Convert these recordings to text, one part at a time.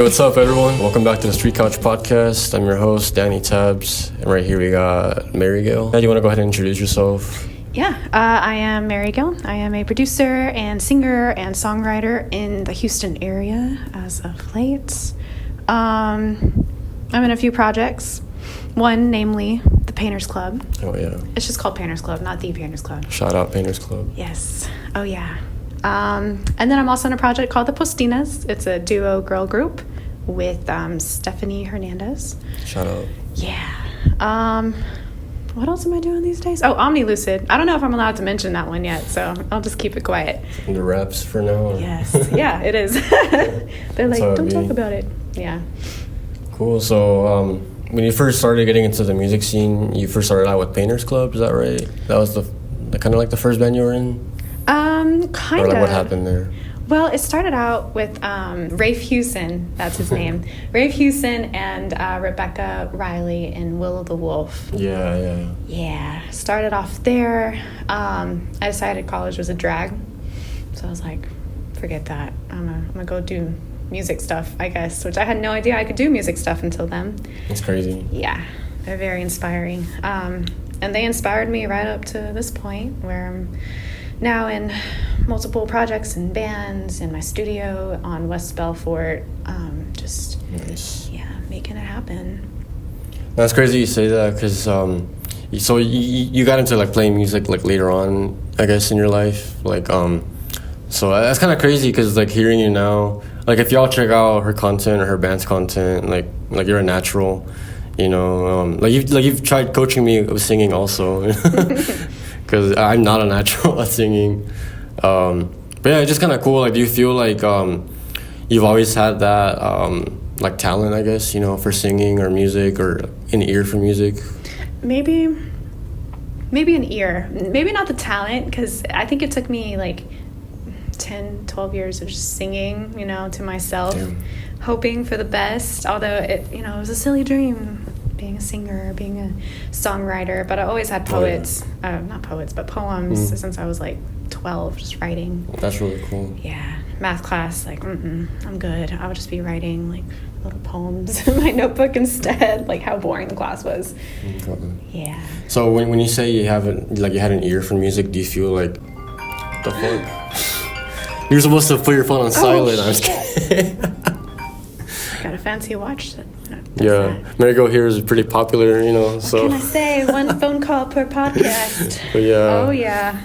What's up, everyone? Welcome back to the Street Couch Podcast. I'm your host, Danny Tabs, and right here we got Marigail. Do you want to go ahead and introduce yourself? Yeah, I am Marigail. I am a producer and singer and songwriter in the Houston area as of late. I'm in a few projects. One, namely, the Painters Club. Oh, yeah. It's just called Painters Club, not the Painters Club. Shout out Painters Club. Yes. Oh, yeah. And then I'm also in a project called the POSTINAS. It's a duo girl group with Stephanie Hernandez. Shout out. Yeah. What else am I doing these days? Oh, Omnilucid. I don't know if I'm allowed to mention that one yet, so I'll just keep it quiet. The raps for now? Or? Yes. Yeah, it is. They're like, don't talk about it. Yeah. Cool. So when you first started getting into the music scene, you first started out with Painters Club, is that right? That was the kind of like the first band you were in? Kind of. Or like what happened there? Well, it started out with Rafe Hewson, that's his name. Rafe Hewson and Rebecca Riley and Will of the Wolf. Yeah. Yeah, started off there. I decided college was a drag, so I was like, forget that. I'm gonna go do music stuff, I guess, which I had no idea I could do music stuff until then. That's crazy. Yeah, they're very inspiring. And they inspired me right up to this point where I'm now in multiple projects and bands in my studio on West Belfort. Just nice. Yeah, making it happen. That's crazy you say that because so you got into like playing music like later on, I guess, in your life, like so that's kind of crazy because like hearing you now, like if y'all check out her content or her band's content, like you're a natural, you know, like you've tried coaching me with singing also. Because I'm not a natural at singing. But yeah, it's just kind of cool. Like, do you feel like you've always had that like talent, I guess, you know, for singing or music or an ear for music? Maybe an ear. Maybe not the talent, because I think it took me like 10, 12 years of just singing, you know, to myself. Damn. Hoping for the best. Although it was a silly dream, being a singer, being a songwriter, but I always had poems since I was like 12, just writing. That's really cool. Yeah, math class, like, I'm good. I would just be writing like little poems in my notebook instead, like how boring the class was. Okay. Yeah. So when you say you had an ear for music, do you feel like, what the fuck? You're supposed to put your phone on silent. I'm just kidding. Got a fancy watch that. Yeah, Marigail here is pretty popular, you know. So what can I say? One phone call per podcast. But yeah. Oh yeah.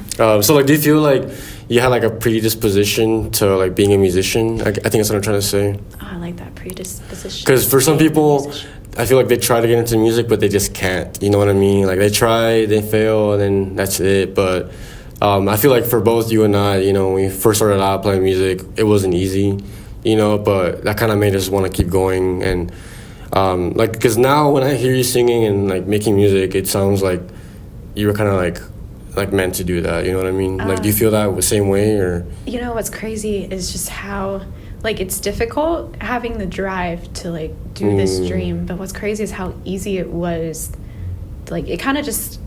So like, do you feel like you had like a predisposition to like being a musician? I think that's what I'm trying to say. Oh, I like that predisposition. Because for some people, I feel like they try to get into music, but they just can't. You know what I mean? Like they try, they fail, and then that's it. But I feel like for both you and I, you know, when we first started out playing music, it wasn't easy, you know. But that kind of made us want to keep going and. Like, because now when I hear you singing and like making music, it sounds like you were kind of like meant to do that. You know what I mean? Like, do you feel that the same way, or? You know, what's crazy is just how like it's difficult having the drive to like do this dream. But what's crazy is how easy it was. Like, it kind of just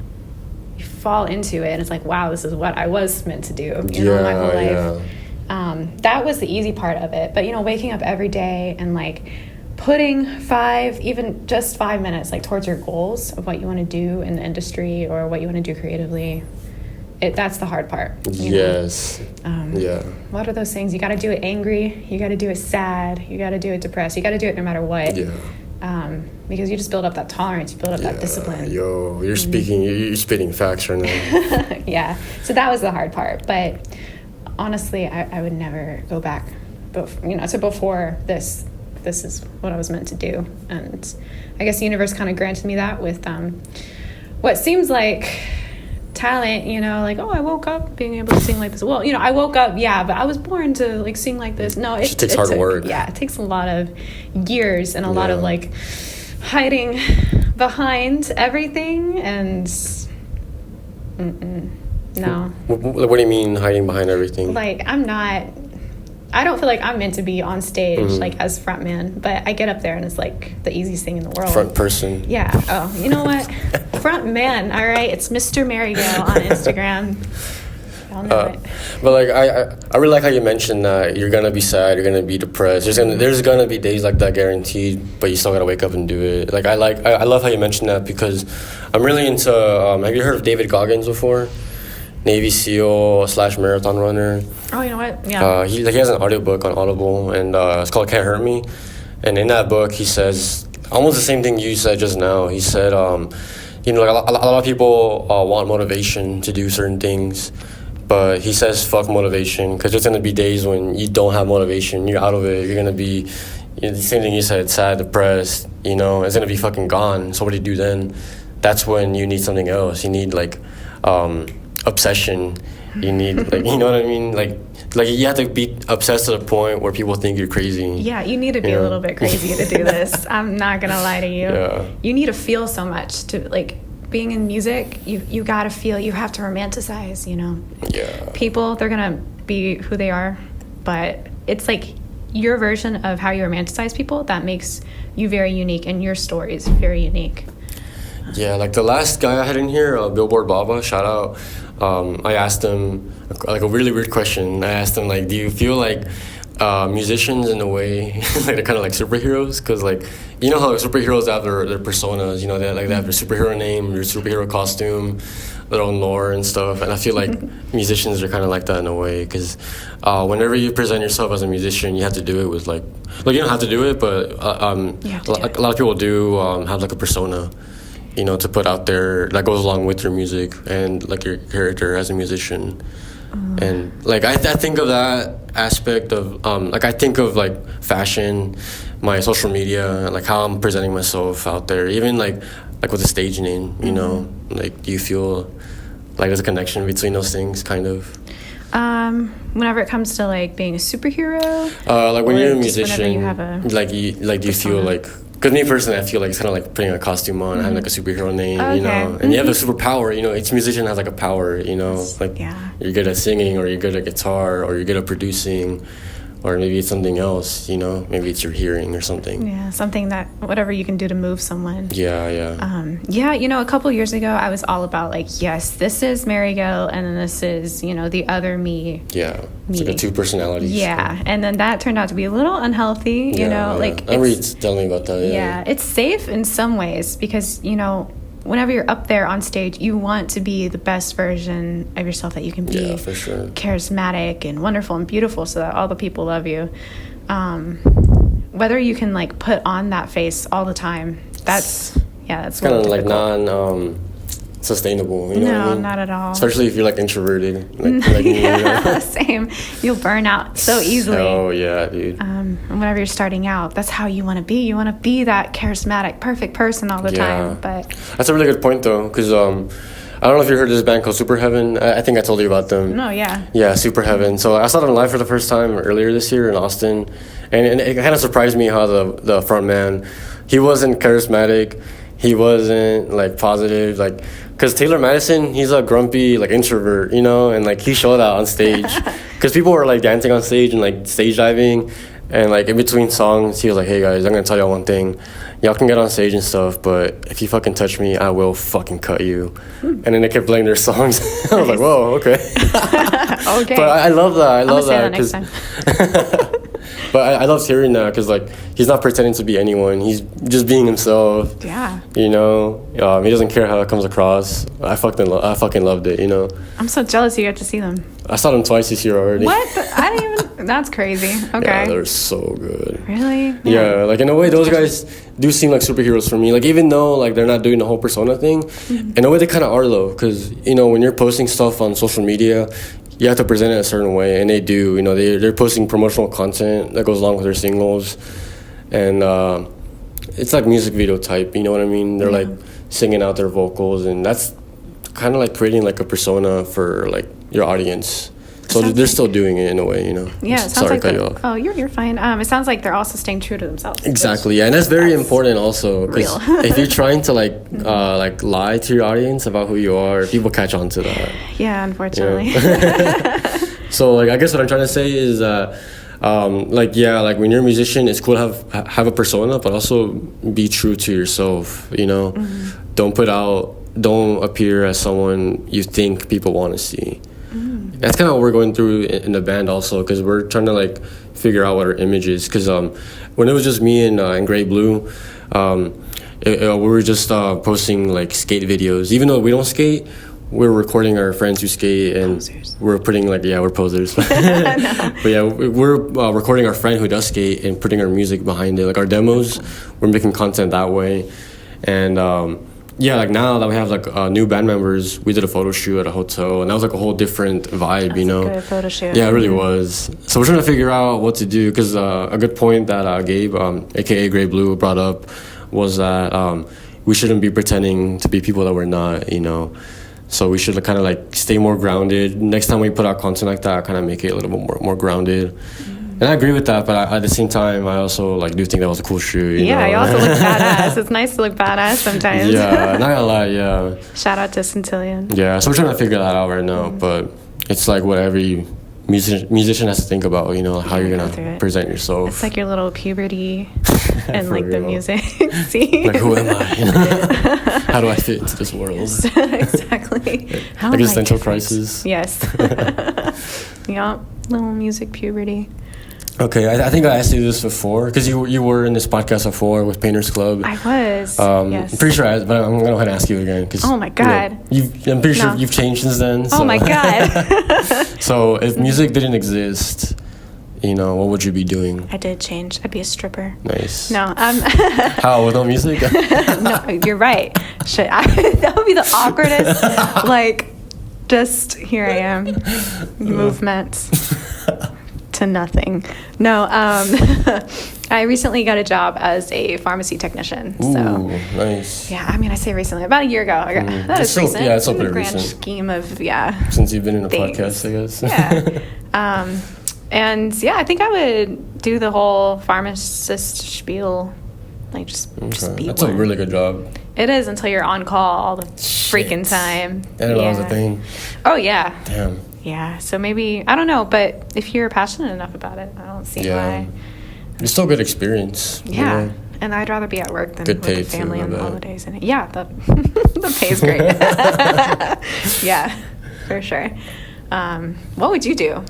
you fall into it, and it's like, wow, this is what I was meant to do. You know, my whole life. Yeah. That was the easy part of it. But you know, waking up every day and like. Putting even just 5 minutes like towards your goals of what you want to do in the industry or what you want to do creatively, that's the hard part. Yes. Yeah. What are those things? You got to do it angry. You got to do it sad. You got to do it depressed. You got to do it no matter what. Yeah. Because you just build up that tolerance. You build up that discipline. Yo, you're spitting facts right now. Yeah. So that was the hard part. But honestly, I would never go back. But to before this. This is what I was meant to do. And I guess the universe kind of granted me that with what seems like talent, you know, like, oh, I woke up being able to sing like this. Well, you know, I woke up, yeah, but I was born to like sing like this. No, it takes hard work. Yeah, it takes a lot of years and a lot of like hiding behind everything and no. What do you mean hiding behind everything? Like, I don't feel like I'm meant to be on stage like as frontman, but I get up there and it's like the easiest thing in the world. Front person. Yeah. Oh, you know what? Front man. All right. It's Mr. Marigail on Instagram. Y'all know it. But like I really like how you mentioned that you're gonna be sad, you're gonna be depressed. There's gonna be days like that, guaranteed. But you still gotta wake up and do it. Like I love how you mentioned that, because I'm really into. Have you heard of David Goggins before? Navy SEAL / marathon runner. Oh, you know what? Yeah. He has an audiobook on Audible, and it's called Can't Hurt Me. And in that book, he says almost the same thing you said just now. He said, like a lot of people want motivation to do certain things, but he says fuck motivation, because there's gonna be days when you don't have motivation, you're out of it, you're gonna be the same thing you said, sad, depressed. It's gonna be fucking gone. So what do you do then? That's when you need something else. You need like obsession. You need like, you know what I mean, like you have to be obsessed to the point where people think you're crazy. Yeah, you need to be a little bit crazy to do this. I'm not gonna lie to you. Yeah. You need to feel so much to like being in music. You gotta feel. You have to romanticize. Yeah. People, they're gonna be who they are, but it's like your version of how you romanticize people that makes you very unique, and your story is very unique. Yeah, like the last guy I had in here, Billboard Baba, shout out. I asked him like a really weird question. I asked him like, do you feel like musicians in a way like they're kind of like superheroes? Because like, you know how superheroes have their personas, they have their superhero name, their superhero costume, their own lore and stuff. And I feel like musicians are kind of like that in a way, because whenever you present yourself as a musician, you have to do it with like you don't have to do it, but a lot of people do have like a persona, to put out there that goes along with your music and like your character as a musician. And like I think of that aspect of like I think of like fashion, my social media, like how I'm presenting myself out there, even like with a stage name, like do you feel like there's a connection between those things, kind of? Whenever it comes to like being a superhero, like when you're a musician, you have a do you feel like, because me personally, I feel like it's kind of like putting a costume on, having like a superhero name, and you have a superpower, each musician has like a power, like you're good at singing, or you're good at guitar, or you're good at producing, or maybe it's something else, maybe it's your hearing or something. Yeah, something that, whatever you can do to move someone. Yeah. A couple years ago, I was all about like, yes, this is Marigail, and then this is, the other me. Yeah, it's like a two personalities. Yeah, and then that turned out to be a little unhealthy, like. I remember you telling me about that, Yeah, it's safe in some ways, because, whenever you're up there on stage, you want to be the best version of yourself that you can be. Yeah, for sure. Charismatic and wonderful and beautiful, so that all the people love you. Whether you can like put on that face all the time, that's kind of like non-sustainable. No, not at all. Especially if you're like introverted. Like me, Same. You'll burn out so easily. Oh yeah, dude. And whenever you're starting out, that's how you want to be. You want to be that charismatic, perfect person all the time. But that's a really good point, though, because I don't know if you heard of this band called Super Heaven. I think I told you about them. No, yeah. Yeah, Super Heaven. So I saw them live for the first time earlier this year in Austin, and it kind of surprised me how the front man, he wasn't charismatic, he wasn't like positive, like, because Taylor Madison, he's a grumpy like introvert, and like he showed that on stage, because people were like dancing on stage and like stage diving, and like in between songs, he was like, hey guys, I'm gonna tell y'all one thing. Y'all can get on stage and stuff, but if you fucking touch me, I will fucking cut you. And then they kept playing their songs. I was like, whoa, okay. Okay. But I love that. I love that. Next time. But I love hearing that, because like he's not pretending to be anyone. He's just being himself. Yeah. He doesn't care how it comes across. I fucking loved it. I'm so jealous you got to see them. I saw them twice this year already. What? I didn't even. That's crazy. Okay. Yeah, they're so good. Really? Yeah, like in a way, those guys do seem like superheroes for me. Like even though like they're not doing the whole persona thing, in a way they kind of are though. Because when you're posting stuff on social media, you have to present it a certain way, and they do. They're posting promotional content that goes along with their singles, and it's like music video type. You know what I mean? They're like singing out their vocals, and that's kind of like creating like a persona for like your audience. So they're still doing it in a way, Yeah, it sounds Sorry, like cut you off. Oh, you're fine. It sounds like they're also staying true to themselves. Exactly, yeah, and that's very important also, because if you're trying to like lie to your audience about who you are, people catch on to that. Yeah, unfortunately. So like I guess what I'm trying to say is like when you're a musician, it's cool to have a persona, but also be true to yourself. Don't appear as someone you think people want to see. That's kind of what we're going through in the band also, because we're trying to like figure out what our image is. Because when it was just me and Gray Blue, we were just posting like skate videos. Even though we don't skate, we're recording our friends who skate, and Posers. we're putting like, yeah, we're posers. No. But yeah, we're recording our friend who does skate and putting our music behind it, like our demos. We're making content that way, and yeah, like now that we have like new band members, we did a photo shoot at a hotel, and that was like a whole different vibe, you know. A good photo shoot. Yeah, it really was. So we're trying to figure out what to do, because a good point that Gabe, aka Gray Blue, brought up was that we shouldn't be pretending to be people that we're not, you know. So we should kind of like stay more grounded. Next time we put out content like that, kind of make it a little bit more grounded. And I agree with that, but at the same time, I also like do think that was a cool shoot. You know? You also look badass. It's nice to look badass sometimes. Yeah, not gonna lie, yeah. Shout out to Centillion. Yeah, so we're trying to figure that out right now, but it's like what every musician has to think about, you know, how you're gonna present yourself. It's like your little puberty and For like the real. music scene. Like, who am I? How do I fit into this world? Exactly. How am I Existential different? crisis. Yes. Yup. Little music puberty. Okay, I think I asked you this before, because you were in this podcast before with Painters Club. I was. I'm Yes. pretty sure, but I'm going to go ahead and ask you again. Cause, Oh my God. You know, I'm pretty sure No. you've changed since then. Oh so. my God. So if music didn't exist, you know, what would you be doing? I did change. I'd be a stripper. Nice. No. How, with no music? No, you're right. That would be the awkwardest. Like, just here I am. Movement to nothing. No. I recently got a job as a pharmacy technician. Ooh, So nice. yeah, I mean, I say recently, about a year ago. That It's is still- recent. yeah, it's still in the pretty grand recent. scheme of Since you've been in a things. podcast, I guess. Yeah. And yeah, I think I would do the whole pharmacist spiel, like just be That's one. a really good job. It is, until you're on call all the freaking Shit. time. I didn't know that was a thing. Oh yeah. Damn. Yeah. So maybe, I don't know, but if you're passionate enough about it, I don't see why. It's still good experience. you Yeah. know? And I'd rather be at work than Good with pay, the family too, I on the bet. holidays. And yeah, the pay's great. Yeah, for sure. What would you do?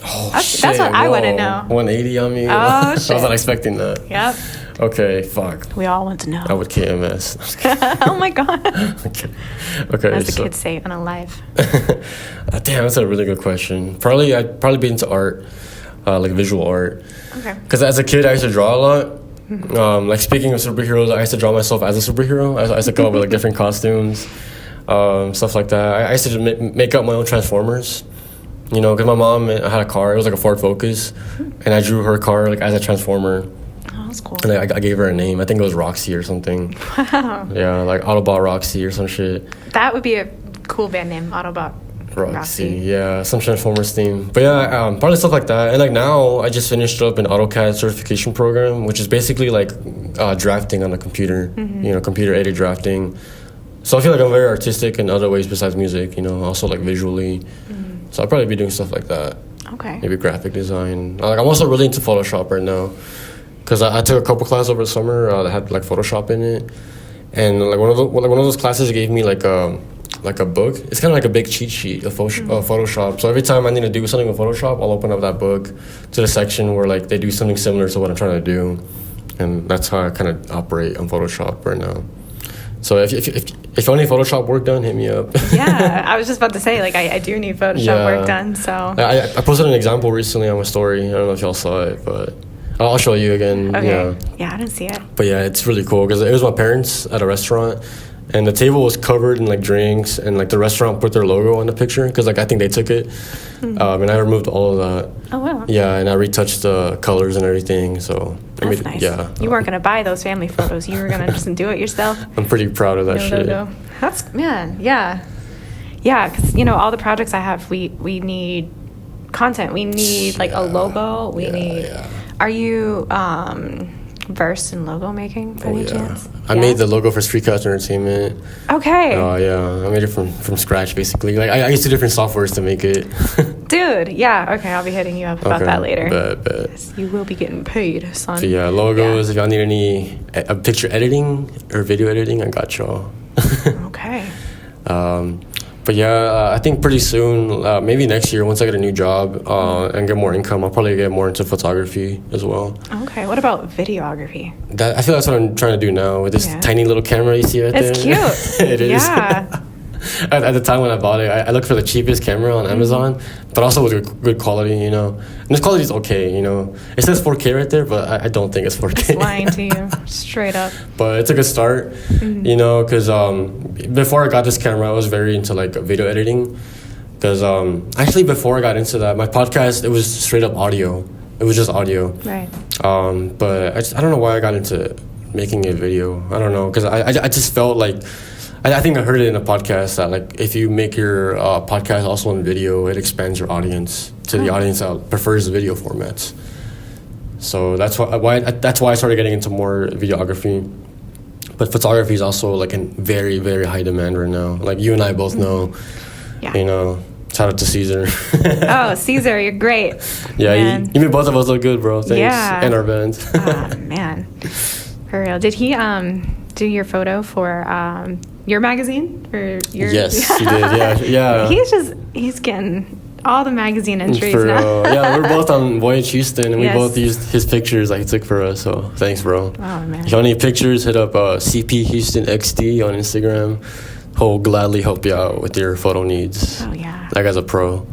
Oh, That's what I wanna whoa. know. 180 on me? Oh, I was shit. not expecting that. Yep. Okay, fuck. We all want to know. I would KMS. Oh my God. Okay, As the so. kids say, unalive. Damn, that's a really good question. I'd probably be into art, like visual art. Okay. Because as a kid, I used to draw a lot. Like speaking of superheroes, I used to draw myself as a superhero. I used to come up with like different costumes, stuff like that. I used to make up my own Transformers. You know, because my mom had a car. It was like a Ford Focus, and I drew her car like as a Transformer. Oh, that's cool. And I gave her a name. I think it was Roxy or something. Wow. Yeah, like Autobot Roxy or some shit. That would be a cool band name, Autobot. Roxy, yeah, some Transformers theme. But yeah, probably stuff like that. And like now, I just finished up an AutoCAD certification program, which is basically like drafting on a computer. You know, computer aided drafting. So I feel like I'm very artistic in other ways besides music. You know, also like visually. So I'll probably be doing stuff like that. Okay. Maybe graphic design. Like I'm also really into Photoshop right now, because I took a couple classes over the summer that had like Photoshop in it, and like one of those classes gave me like a book. It's kind of like a big cheat sheet of Photoshop. So every time I need to do something with Photoshop, I'll open up that book to the section where like they do something similar to what I'm trying to do, and that's how I kind of operate on Photoshop right now. So if you need Photoshop work done, hit me up. Yeah, I was just about to say, like, I do need Photoshop work done, so. I posted an example recently on my story. I don't know if y'all saw it, but I'll show you again. Okay. Yeah, I didn't see it. But yeah, it's really cool because it was my parents at a restaurant, and the table was covered in like drinks, and like the restaurant put their logo on the picture because like I think they took it, and I removed all of that. Oh, wow. Yeah, and I retouched the colors and everything. So That's nice. Yeah, You weren't going to buy those family photos. You were going to just do it yourself. I'm pretty proud of that shit. That's, man, yeah. Yeah, because, you know, all the projects I have, we need content. We need, like, a logo. We need... Yeah. Are you versed in logo making by any chance? I made the logo for Streetcast Entertainment. Okay. Oh, yeah. I made it from scratch, basically. Like, I used 2 different softwares to make it. Dude, yeah. Okay, I'll be hitting you up about that later. Bet. You will be getting paid, son. So, yeah, logos. If y'all need any picture editing or video editing, I got y'all. Okay. But But yeah, I think pretty soon, maybe next year, once I get a new job and get more income, I'll probably get more into photography as well. Okay, what about videography? I feel that's what I'm trying to do now with this tiny little camera you see right there. It's cute. It is. Yeah. At the time when I bought it, I looked for the cheapest camera on Amazon, but also with good quality, you know. And this quality is okay, you know. It says 4K right there, but I don't think it's 4K. It's lying to you, straight up. But it's a good start, you know, because before I got this camera, I was very into like video editing. Because actually, before I got into that, my podcast, it was straight up audio. It was just audio. Right. But I don't know why I got into making a video. I don't know, because I just felt like, I think I heard it in a podcast that like if you make your podcast also in video, it expands your audience to the audience that prefers video formats. So that's why I started getting into more videography. But photography is also like in very, very high demand right now. Like you and I both know, you know. Shout out to Caesar. Oh, Caesar, you're great. Yeah, you made both of us look good, bro. Thanks. Yeah. And our band. Oh, man. For real. Did he do your photo for your magazine? For your Yes, he did. Yeah. He's getting all the magazine entries for, now. yeah, we're both on Voyage Houston, and we both used his pictures that he took for us. So thanks, bro. Oh, man. If you want any pictures, hit up CP Houston XD on Instagram. He'll gladly help you out with your photo needs. Oh, yeah. That guy's a pro.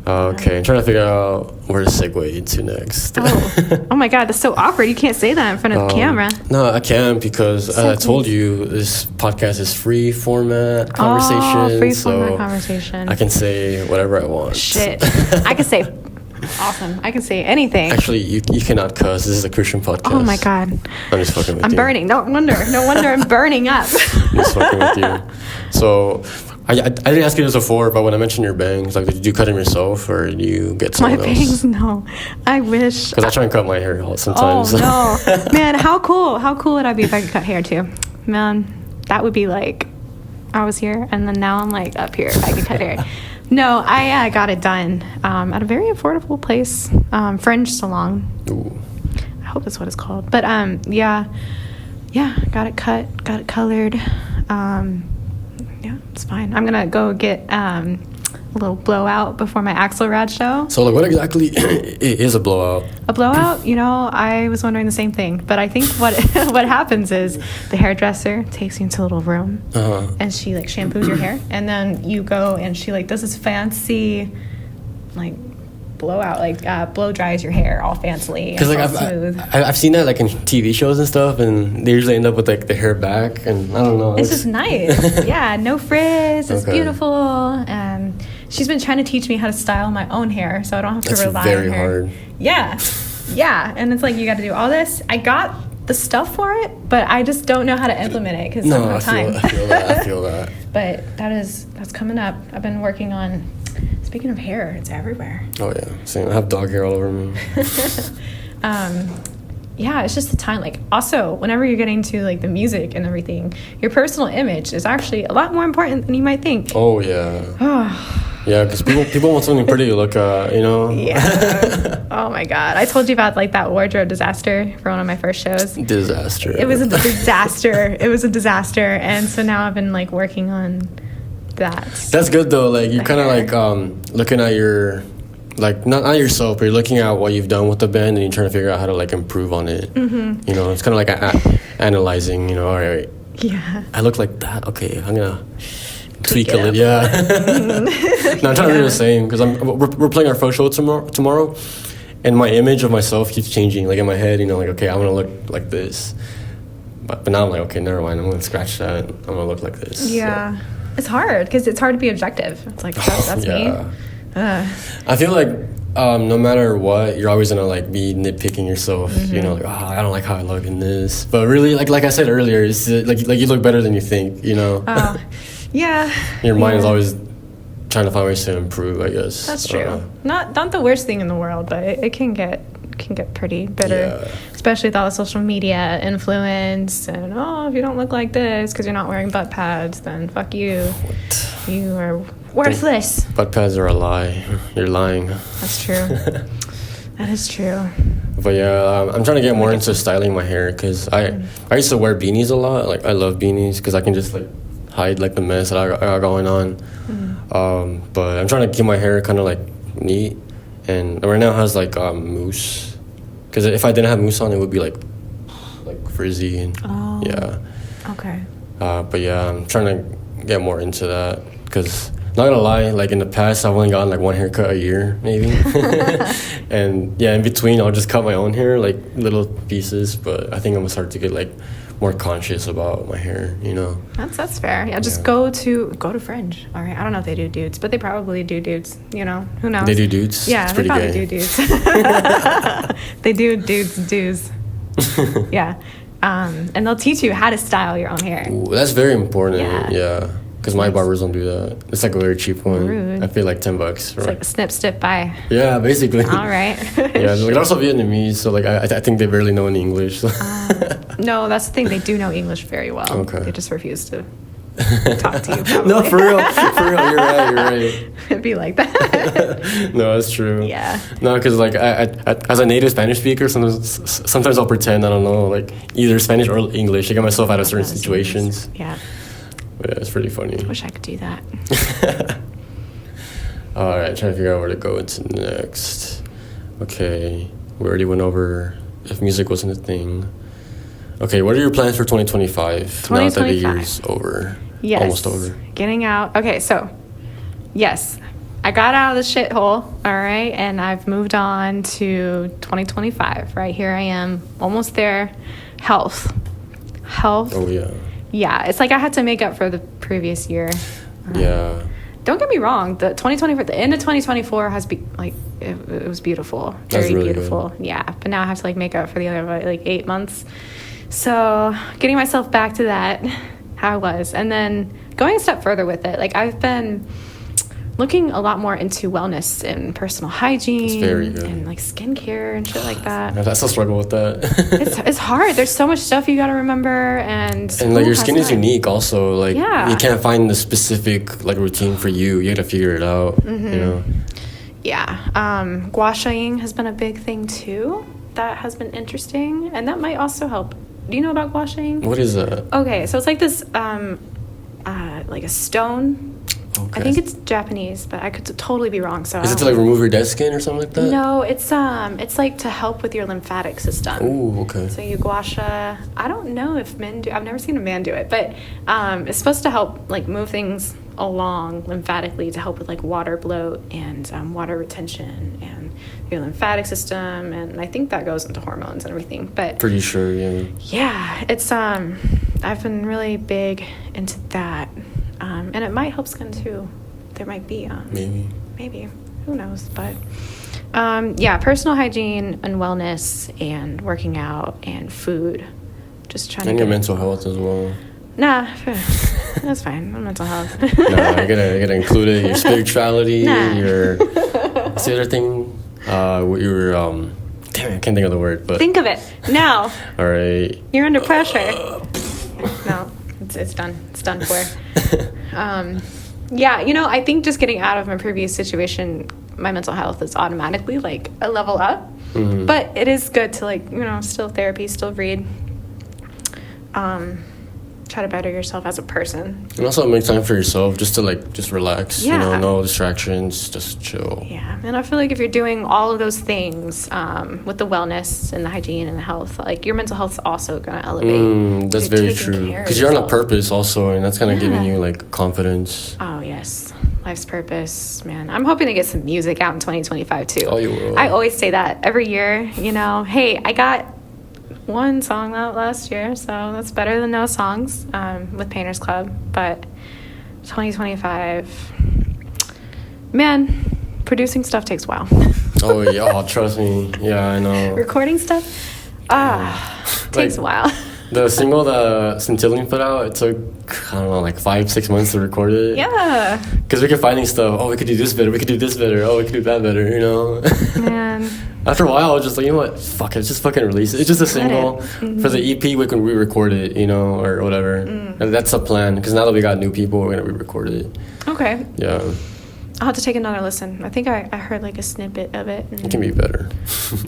Okay, I'm trying to figure out where to segue into next. Oh my God, that's so awkward. You can't say that in front of the camera. No, I can't because I told you this podcast is free format conversation. Free format conversation. I can say whatever I want. Shit. I can say awesome. I can say anything. Actually, you cannot cuss. This is a Christian podcast. Oh my God. I'm just fucking with you. I'm burning. No wonder I'm burning up. I'm just fucking with you. So, I didn't ask you this before, but when I mentioned your bangs, like, did you cut them yourself or do you get someone else? My bangs? No. I wish. Because I try and cut my hair sometimes. Oh, no. Man, how cool would I be if I could cut hair too? Man, that would be like, I was here and then now I'm like up here if I could cut hair. No, I got it done at a very affordable place, Fringe Salon. Ooh. I hope that's what it's called. But yeah, got it cut, got it colored. Yeah, it's fine. I'm gonna go get a little blowout before my Axelrad show. So, like, what exactly is a blowout? A blowout? You know, I was wondering the same thing. But I think what happens is the hairdresser takes you into a little room, and she like shampoos your hair, and then you go and she like does this fancy, like, blowout, like blow dries your hair all fancily and all smooth. I've seen that like in TV shows and stuff, and they usually end up with like the hair back, and I don't know. It's just nice. Yeah, no frizz. It's beautiful, and she's been trying to teach me how to style my own hair, so I don't have to rely on her. That's very hard. Yeah, and it's like you got to do all this. I got the stuff for it, but I just don't know how to implement it because I don't have time. I feel that. But that's coming up. I've been working on. Speaking of hair, it's everywhere. Oh yeah, same. I have dog hair all over me. Yeah, it's just the time. Like, also, whenever you're getting to like the music and everything, your personal image is actually a lot more important than you might think. Oh yeah. Yeah, because people want something pretty to look at, you know? Yeah. Oh, my God. I told you about, like, that wardrobe disaster for one of my first shows. Disaster. It was a disaster. It was a disaster. And so now I've been, like, working on that. That's good, though. Like, you're kind of, like, looking at your... Like, not yourself, but you're looking at what you've done with the band and you're trying to figure out how to, like, improve on it. Mm-hmm. You know, it's kind of like analyzing, you know, all right. Yeah. I look like that. Okay, I'm going to... tweak a little, yeah. No, I'm trying to do the same because we're playing our first show tomorrow, and my image of myself keeps changing. Like in my head, you know, like okay, I'm gonna look like this, but now I'm like, okay, never mind. I'm gonna scratch that. I'm gonna look like this. Yeah, so. It's hard because it's hard to be objective. It's like that's me. I feel like no matter what, you're always gonna like be nitpicking yourself. Mm-hmm. You know, like I don't like how I look in this, but really, like I said earlier, it's like you look better than you think. You know. Yeah. Your mind is always trying to find ways to improve, I guess. That's true. Not the worst thing in the world, but it can get pretty bitter, especially with all the social media influence and if you don't look like this because you're not wearing butt pads, then fuck you. What? You are worthless. Butt pads are a lie. You're lying. That's true. That is true. But yeah, I'm trying to get more into styling my hair because I used to wear beanies a lot. Like I love beanies because I can just like hide like the mess that I got going on. But I'm trying to keep my hair kind of like neat, and right now it has like mousse. Because if I didn't have mousse on, it would be like frizzy and yeah. Okay. But yeah, I'm trying to get more into that because, not gonna lie, like in the past I've only gotten like one haircut a year maybe. And yeah, in between I'll just cut my own hair, like little pieces. But I think I'm gonna start to get like more conscious about my hair, you know. That's fair. Yeah, just go to Fringe. All right. I don't know if they do dudes, but they probably do dudes, you know. Who knows? They do dudes? Yeah, they probably do dudes. They do dudes. Yeah. And they'll teach you how to style your own hair. Ooh, that's very important. Yeah. Because my barbers don't do that. It's like a very cheap one. Rude. I pay like $10. Right? It's like a snip, stip, bye. Yeah, basically. All right. Yeah, they're also Vietnamese, so like I think they barely know any English. So. No, that's the thing. They do know English very well. Okay. They just refuse to talk to you. Probably. No, for real. You're right. It'd be like that. No, that's true. Yeah. No, because like I, as a native Spanish speaker, sometimes I'll pretend I don't know like either Spanish or English to get myself out of certain situations. Yeah. But yeah, it's pretty funny. I wish I could do that. All right, trying to figure out where to go into next. Okay, we already went over if music wasn't a thing. Okay, what are your plans for 2025? Now that the year's over. Yes. Almost over. Getting out. Okay, so, yes. I got out of the shithole, all right? And I've moved on to 2025, right? Here I am, almost there. Health. Oh, yeah. Yeah, it's like I had to make up for the previous year. Yeah. Don't get me wrong. The end of 2024 has been like it was beautiful, very really beautiful. Good. Yeah, but now I have to like make up for the other like 8 months. So getting myself back to that, how I was, and then going a step further with it. Like I've been looking a lot more into wellness and personal hygiene and like skincare and shit like that. I still struggle with that. It's hard. There's so much stuff you got to remember, and like your skin is unique also. Like yeah. You can't find the specific like routine for you. You got to figure it out. Mm-hmm. You know. Yeah. Gua shaing has been a big thing too. That has been interesting, and that might also help. Do you know about gua shaing? What is that? Okay, so it's like this like a stone. Okay. I think it's Japanese, but I could totally be wrong. So is it to like remove your dead skin or something like that? No, it's like to help with your lymphatic system. Ooh, okay. So you gua sha. I don't know if men do. I've never seen a man do it, but it's supposed to help like move things along lymphatically to help with like water bloat and water retention and your lymphatic system, and I think that goes into hormones and everything. But pretty sure, yeah. Yeah, it's I've been really big into that. And it might help skin too. There might be maybe, who knows? But yeah, personal hygiene and wellness and working out and food. Just trying and to your mental health as well. Nah, that's fine. My mental health. No, you gotta include it. Your spirituality. Your what's the other thing? Your damn it, I can't think of the word. But think of it now. All right. You're under pressure. No. It's done. It's done for. Yeah, I think just getting out of my previous situation, my mental health is automatically like a level up. Mm-hmm. But it is good to like, still therapy, still read. Try to better yourself as a person. And also make time for yourself just to like just relax. Yeah. No distractions, just chill. Yeah. And I feel like if you're doing all of those things with the wellness and the hygiene and the health, like your mental health is also going to elevate. That's very true. Because you're on a purpose also, and that's kind of giving you like confidence. Oh, yes. Life's purpose, man. I'm hoping to get some music out in 2025 too. Oh, you will. I always say that every year, hey, I got one song out last year, so that's better than no songs with Painters Club. But 2025, man, producing stuff takes a while. Oh yeah, trust me. Yeah, I know. Recording stuff, takes a while. The single that Centillion put out, it took, I don't know, like 5-6 months to record it. Yeah. Because we kept finding stuff. Oh, we could do this better. We could do this better. Oh, we could do that better, Man. After a while, I was just like, you know what? Fuck it. Just fucking release it. It's just a single. Mm-hmm. For the EP, we can re-record it, or whatever. And that's the plan. Because now that we got new people, we're going to re-record it. Okay. Yeah. I'll have to take another listen. I think I heard like a snippet of it. It can be better.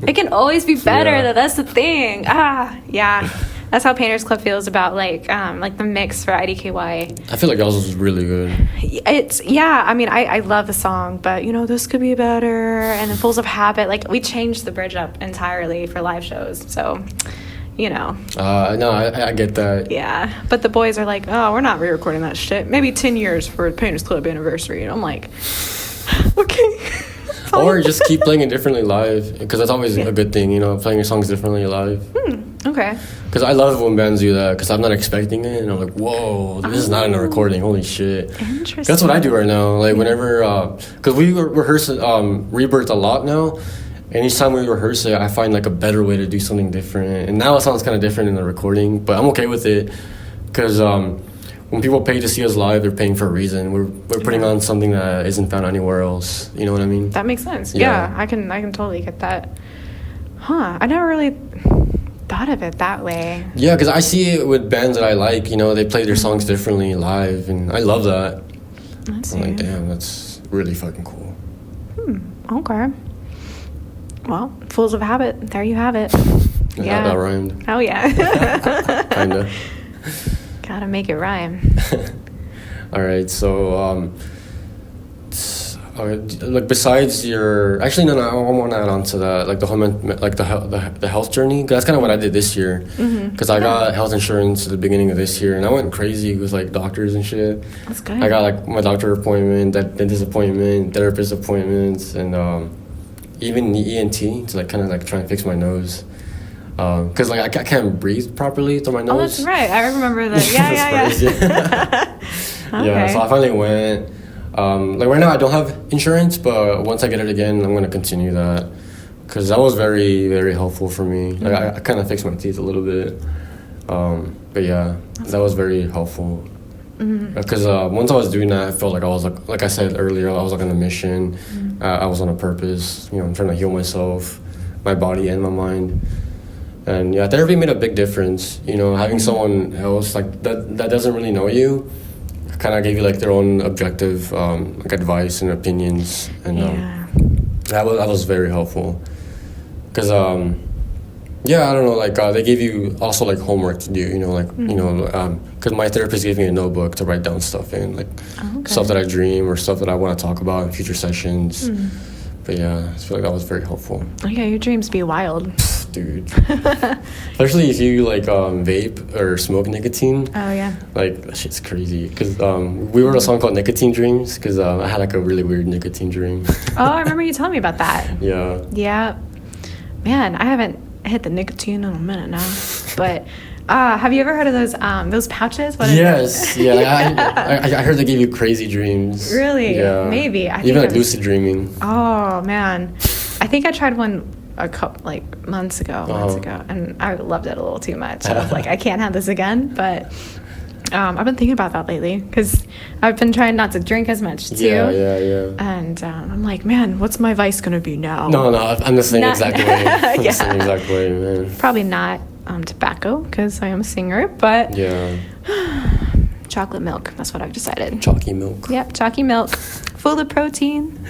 It can always be better. Yeah. That's the thing. Yeah. That's how Painters Club feels about like the mix for IDKY. I feel like yours was really good. I mean, I love the song, but you know, this could be better. And then Fools of Habit, like we changed the bridge up entirely for live shows, so you know. No, I get that. Yeah, but the boys are like, oh, we're not re-recording that shit. Maybe 10 years for Painters Club anniversary, and I'm like, okay. Or just keep playing it differently live, because that's always a good thing, you know, playing your songs differently live. Okay. Because I love when bands do that, because I'm not expecting it, and I'm like, whoa, this is not in a recording, holy shit. Interesting. That's what I do right now, like whenever, because we rehearse Rebirth a lot now, and each time we rehearse it, I find like a better way to do something different, and now it sounds kind of different in the recording, but I'm okay with it, because when people pay to see us live, they're paying for a reason. We're putting on something that isn't found anywhere else. You know what I mean? That makes sense. Yeah, I can totally get that. Huh? I never really thought of it that way. Yeah, because I see it with bands that I like. You know, they play their songs differently live, and I love that. I'm like, damn, that's really fucking cool. Okay. Well, Fools of Habit. There you have it. Yeah, that rhymed. Oh yeah. Kinda. Gotta make it rhyme. All right, so like besides your, actually no, I want to add on to that, like the the health journey. 'Cause that's kind of what I did this year. Because I got health insurance at the beginning of this year, and I went crazy with like doctors and shit. That's good. I got like my doctor appointment, dentist appointment, therapist appointments, and even the ENT to like kind of like try and fix my nose. Because like I can't breathe properly through my nose. Oh, that's right. I remember that. Yeah. Okay. Yeah, so I finally went. Like right now I don't have insurance, but once I get it again, I'm gonna continue that, because that was very, very helpful for me. Like I kind of fixed my teeth a little bit, but yeah, that was very helpful. Because once I was doing that, I felt like I was like I said earlier, I was like on a mission. I was on a purpose. You know, I'm trying to heal myself, my body and my mind. And yeah, therapy made a big difference. You know, having someone else like that doesn't really know you, kind of gave you like their own objective like advice and opinions, and that was very helpful. Because yeah, I don't know, like they gave you also like homework to do. You know, like you know, because my therapist gave me a notebook to write down stuff in, like stuff that I dream or stuff that I want to talk about in future sessions. But yeah, I feel like that was very helpful. Oh yeah, your dreams be wild. Dude. Especially if you like vape or smoke nicotine. Oh yeah. Like that shit's crazy. Because we wrote a song called Nicotine Dreams, because I had like a really weird nicotine dream. Oh, I remember you telling me about that. Yeah. Yeah. Man, I haven't hit the nicotine in a minute now. But have you ever heard of those pouches? What yes. Yeah. I heard they give you crazy dreams. Really? Yeah. Maybe. Even like lucid dreaming. Oh man, I think I tried one a couple like months ago, and I loved it a little too much. I was like, I can't have this again. But I've been thinking about that lately, because I've been trying not to drink as much too. Yeah. And I'm like, man, what's my vice gonna be now? No, I'm the same exact way. I'm the same exact way, man. Probably not tobacco, because I am a singer, but yeah. Chocolate milk. That's what I've decided. Chalky milk. Yep, chalky milk, full of protein.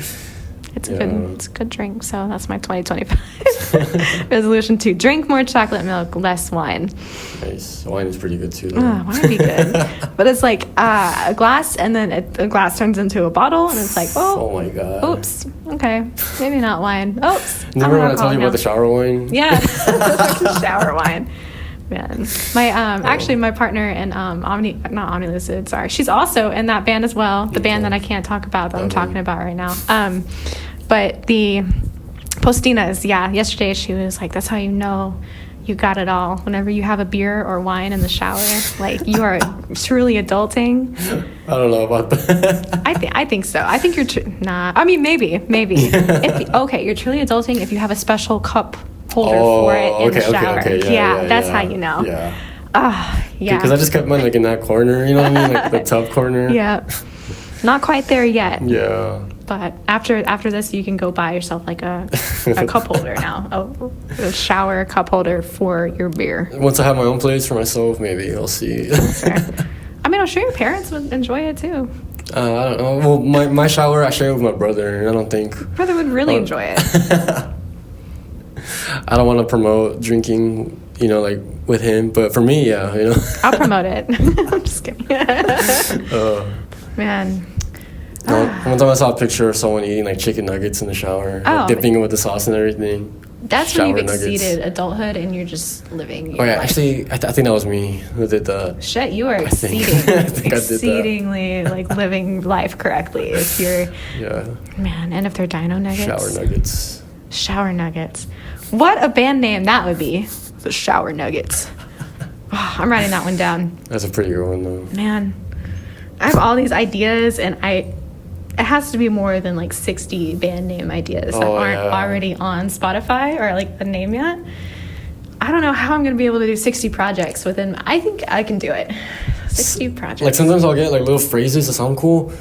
It's a good drink. So that's my 2025 resolution, to drink more chocolate milk, less wine. Nice. Wine is pretty good too. Wine would be good. But it's like a glass, and then a glass turns into a bottle, and it's like, oh my god. Oops. Okay. Maybe not wine. Oops. Remember when I told you about the shower wine? Yeah. Shower wine. Man. My actually my partner in not Omnilucid, sorry. She's also in that band as well. The band that I can't talk about, that I'm talking about right now. But the Postinas, yesterday she was like, that's how you know you got it all. Whenever you have a beer or wine in the shower, like you are truly adulting. I don't know about that. I think so. I think you're nah. I mean, maybe. Okay, you're truly adulting if you have a special cup holder for it in the shower. Okay. Yeah, that's how you know. Yeah. Yeah. Because I just kept mine like in that corner, you know what I mean? Like the tub corner. Yeah. Not quite there yet. Yeah. But after this, you can go buy yourself like a cup holder now. A shower cup holder for your beer. Once I have my own place for myself, maybe I'll see. I mean, I'm sure your parents would enjoy it too. I don't know. Well, my shower, I share it with my brother, and I don't think... Your brother would really enjoy it. I don't want to promote drinking you know, like with him. But for me, yeah, you know. I'll promote it. I'm just kidding. Man. One time I saw a picture of someone eating like chicken nuggets in the shower, like, dipping it with the sauce and everything. That's when you've exceeded adulthood and you're just living your life. Actually, I think that was me who did the... Shit, you are exceedingly like living life correctly if you're... Yeah. Man, and if they're dino nuggets. Shower nuggets. What a band name that would be. The Shower Nuggets. Oh, I'm writing that one down. That's a pretty good one, though. Man, I have all these ideas, and it has to be more than like 60 band name ideas that aren't already on Spotify or like a name yet. I don't know how I'm going to be able to do 60 projects within... I think I can do it. 60 projects. Like sometimes I'll get like little phrases that sound cool,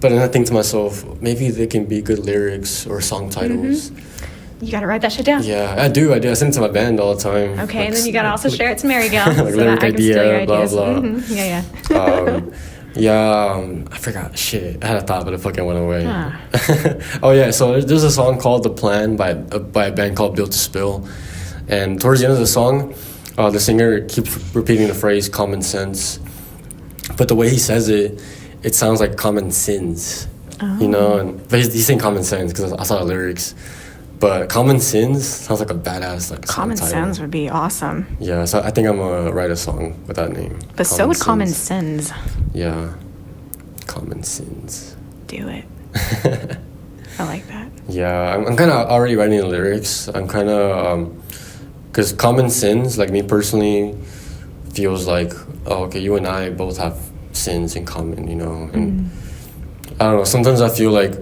but then I think to myself, maybe they can be good lyrics or song titles. You got to write that shit down. Yeah, I do. I send it to my band all the time. Okay, like, and then you got to also share it to Marigail. Like so lyric that I can steal your ideas. blah. Yeah. I forgot. Shit, I had a thought, but it fucking went away. Oh yeah, so there's a song called "The Plan" by a band called Built to Spill, and towards the end of the song, the singer keeps repeating the phrase "common sense," but the way he says it, it sounds like "common sins," you know. But he's saying "common sense" because I saw the lyrics. But Common Sins sounds like a badass like Common Sense would be awesome. Yeah, so I think I'm gonna write a song with that name. But so would Common Sins. Yeah, Common Sins. Do it. I like that. Yeah, I'm kind of already writing the lyrics. I'm kind of because Common Sins, like me personally, feels like okay, you and I both have sins in common, you know. And I don't know. Sometimes I feel like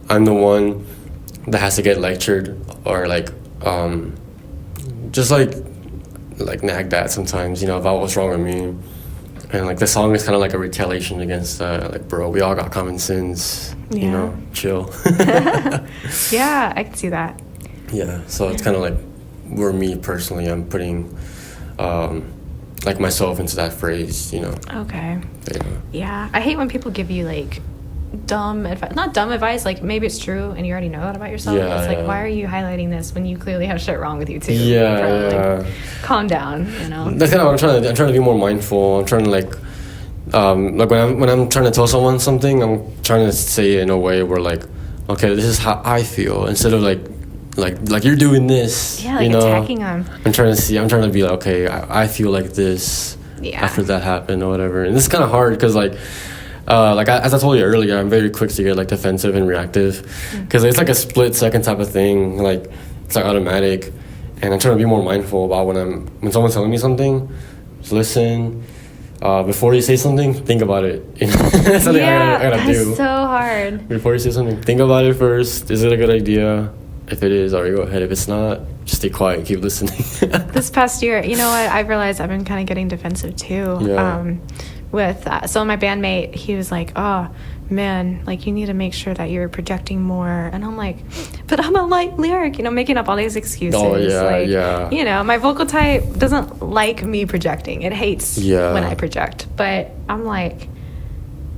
I'm the one that has to get lectured or like just like nagged at sometimes, you know, about what's wrong with me. And like the song is kind of like a retaliation against like, bro, we all got common sins, you know, chill. Yeah, I can see that. Yeah, so it's kind of like where me personally, I'm putting like myself into that phrase, you know. Okay. Yeah, I hate when people give you like dumb advice. Not dumb advice, like maybe it's true and you already know that about yourself. It's like, why are you highlighting this when you clearly have shit wrong with you too? Like, calm down, you know. That's kind of what I'm trying to be more mindful. I'm trying to like when I'm trying to tell someone something, I'm trying to say it in a way where like, okay, this is how I feel, instead of like you're doing this, like, you know, attacking them. I'm trying to be like, okay, I feel like this after that happened or whatever. And this is kind of hard because like as I told you earlier, I'm very quick to get like defensive and reactive because it's like a split second type of thing. Like it's like automatic, and I'm trying to be more mindful about when someone's telling me something, just listen. Before you say something, think about it. You know? That's something I gotta do. That's so hard. Before you say something, think about it first. Is it a good idea? If it is, alright, go ahead. If it's not, just stay quiet and keep listening. This past year, you know what? I've realized I've been kind of getting defensive too. Yeah. So my bandmate, he was like, oh man, like you need to make sure that you're projecting more. And I'm like, but I'm a light lyric, you know, making up all these excuses. Oh yeah. You know, my vocal type doesn't like me projecting. It hates when I project. But I'm like,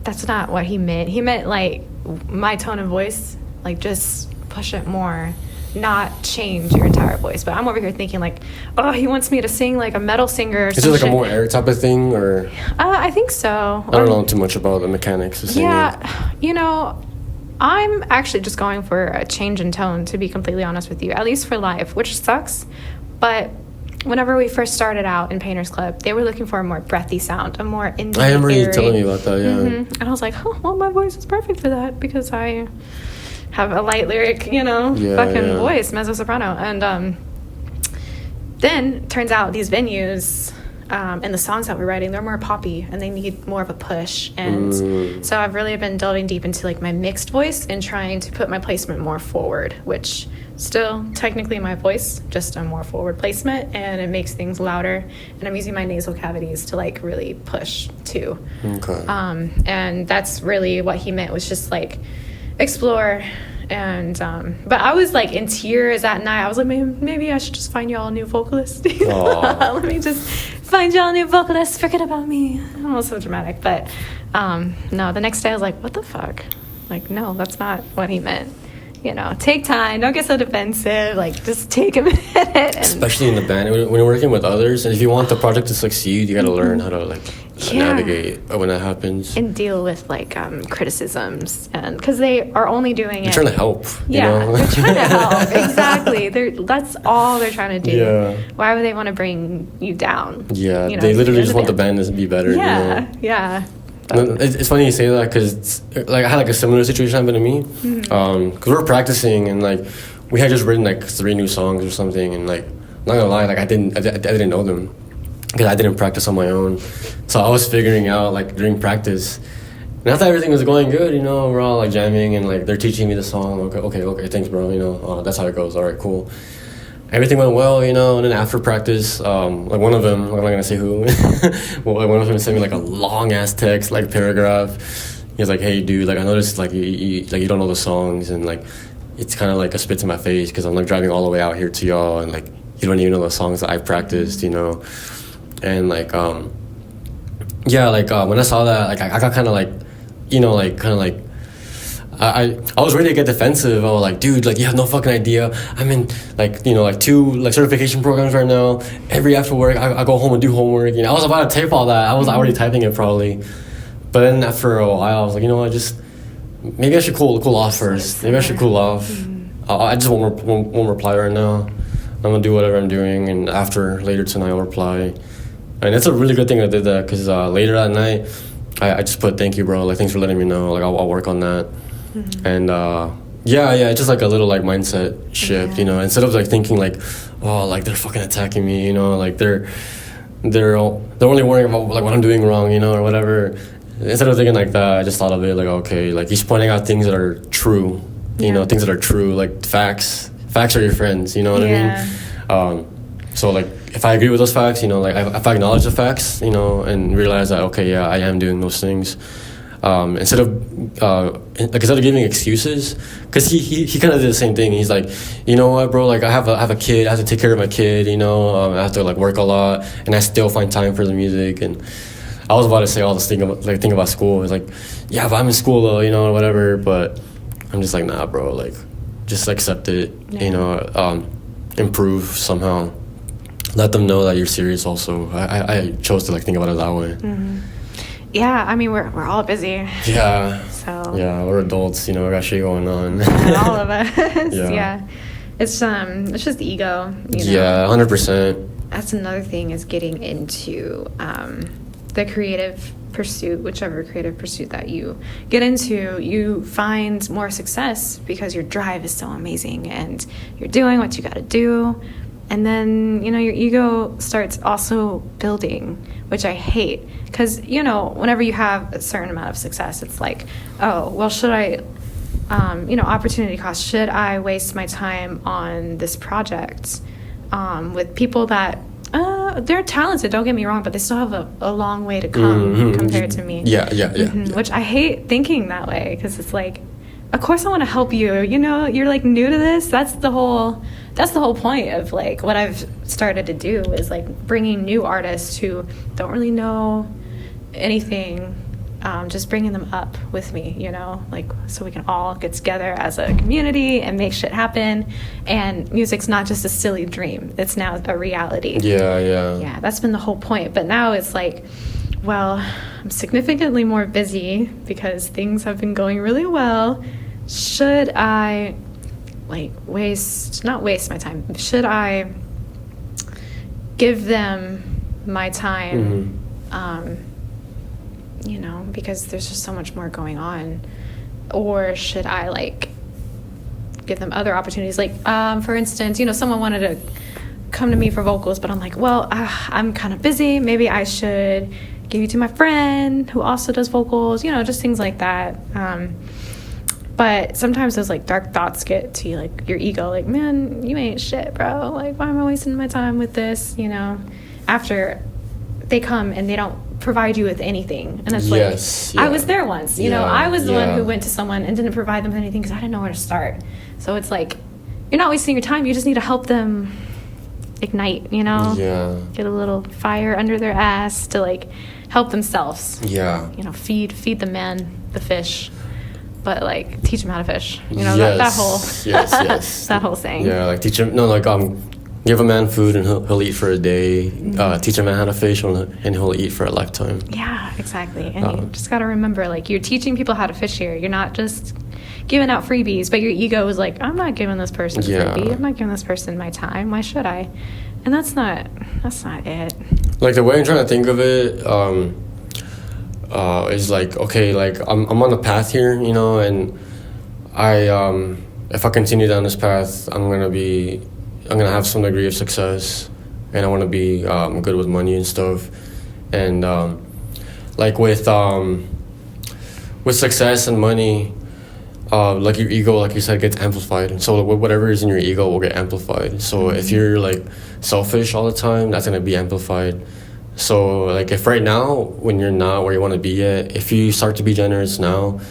that's not what he meant. He meant like my tone of voice, like just push it more, not change your entire voice. But I'm over here thinking like, oh, he wants me to sing like a metal singer or something. Is it like a more air type of thing, or? I think so. I don't know too much about the mechanics of singing. Yeah, you know, I'm actually just going for a change in tone, to be completely honest with you, at least for live, which sucks. But whenever we first started out in Painters Club, they were looking for a more breathy sound, a more indie. I remember you telling me about that, yeah. And I was like, oh, well, my voice is perfect for that because I have a light lyric, you know, voice, mezzo soprano. And then turns out these venues and the songs that we're writing, they're more poppy and they need more of a push. And so I've really been delving deep into like my mixed voice and trying to put my placement more forward, which still technically my voice, just a more forward placement, and it makes things louder. And I'm using my nasal cavities to like really push too. Okay. And that's really what he meant, was just like explore. And but I was like in tears that night. I was like, maybe I should just find y'all a new vocalist. Let me just find y'all a new vocalist, forget about me. I was so dramatic. But no, the next day I was like, what the fuck, like, no, that's not what he meant. you know, take time. Don't get so defensive. Like, just take a minute. Especially in the band, when you're working with others, and if you want the project to succeed, you got to learn how to, like, navigate when that happens. And deal with, like, criticisms. And because they are only doing They're trying to help, you know? They're trying to help. Exactly. That's all they're trying to do. Yeah. Why would they want to bring you down? Yeah, you know, they literally just want the band to be better. Yeah, you know? yeah. It's funny you say that because like I had like a similar situation happen to me. Because we were practicing and like we had just written like 3 new songs or something, and like not gonna lie, like I didn't know them because I didn't practice on my own. So I was figuring out like during practice, and I thought everything was going good. You know, we're all like jamming and like they're teaching me the song. Okay, thanks, bro. You know, that's how it goes. All right, cool. Everything went well, you know, and then after practice, like one of them, I'm not gonna say who, well, like one of them sent me like a long ass text, like paragraph. He was like, "Hey, dude, like I noticed like you don't know the songs, and like it's kind of like a spit to my face because I'm like driving all the way out here to y'all, and like you don't even know the songs that I practiced, you know." And like yeah, like when I saw that, like I got kind of like, you know, like kind of like. I was ready to get defensive. I was like, dude, like you have no fucking idea. I'm in like, you know, like 2 like certification programs right now. Every after work, I go home and do homework. You know, I was about to type all that. I was already typing it probably, but then after a while, I was like, you know what, maybe I should cool off first. Maybe I should cool off. I just won't reply right now. I'm gonna do whatever I'm doing, and later tonight I'll reply. And it's a really good thing I did that because later that night, I just put thank you, bro. Like thanks for letting me know. Like I'll work on that. And yeah, it's just like a little like mindset shift, you know. Instead of like thinking like, oh, like they're fucking attacking me, you know, like they're only worrying about like what I'm doing wrong, you know, or whatever. Instead of thinking like that, I just thought of it like, okay, like he's pointing out things that are true, you know, things that are true, like facts are your friends, you know what I mean? So like if I agree with those facts, you know, like if I acknowledge the facts, you know, and realize that okay, yeah, I am doing those things. Instead of giving excuses, because he kind of did the same thing. He's like, you know what, bro, like I have a kid, I have to take care of my kid, you know, I have to like work a lot, and I still find time for the music. And I was about to say all this thing about school. It's like, yeah, but I'm in school though, you know, or whatever. But I'm just like, nah, bro, like just accept it, you know, improve somehow. Let them know that you're serious. Also, I chose to like think about it that way. Yeah, I mean, we're all busy. Yeah. So. Yeah, we're adults, you know, we got shit going on. All of us. Yeah. It's just ego, you know. Yeah, 100%. That's another thing is getting into the creative pursuit, whichever creative pursuit that you get into, you find more success because your drive is so amazing and you're doing what you got to do. And then, you know, your ego starts also building, which I hate. Because, you know, whenever you have a certain amount of success, it's like, oh, well, should I, you know, opportunity cost, should I waste my time on this project with people that, they're talented, don't get me wrong, but they still have a long way to come compared to me. Yeah. Which I hate thinking that way, because it's like, of course I want to help you, you know, you're like new to this. That's the whole point of like what I've started to do is like bringing new artists who don't really know anything, just bringing them up with me, you know, like so we can all get together as a community and make shit happen. And music's not just a silly dream, it's now a reality. Yeah, that's been the whole point. But now it's like, well, I'm significantly more busy because things have been going really well. Should I like not waste my time, should I give them my time, you know, because there's just so much more going on? Or should I like give them other opportunities? Like for instance, you know, someone wanted to come to me for vocals, but I'm like, well, I'm kind of busy, maybe I should give you to my friend who also does vocals, you know, just things like that. But sometimes those like dark thoughts get to you, like your ego, like, man, you ain't shit, bro. Like, why am I wasting my time with this? You know, after they come and they don't provide you with anything. And it's I was there once, you know, I was the one who went to someone and didn't provide them with anything because I didn't know where to start. So it's like, you're not wasting your time. You just need to help them ignite, you know, get a little fire under their ass to like help themselves. You know, feed the man, the fish. but like teach him how to fish. You know, that whole yes. that whole saying. Yeah, like teach him. No, like give a man food and he'll eat for a day. Teach a man how to fish and he'll eat for a lifetime. Yeah, exactly. And you just got to remember, like, you're teaching people how to fish here. You're not just giving out freebies, but your ego is like, I'm not giving this person a freebie. I'm not giving this person my time. Why should I? And that's not it. Like, the way I'm trying to think of it is like, okay, like I'm on the path here, you know, and if I continue down this path, I'm gonna have some degree of success, and I want to be good with money and stuff, and like with success and money, like your ego, like you said, gets amplified. And so whatever is in your ego will get amplified. So if you're like selfish all the time, that's gonna be amplified. So like if right now, when you're not where you want to be yet, if you start to be generous now,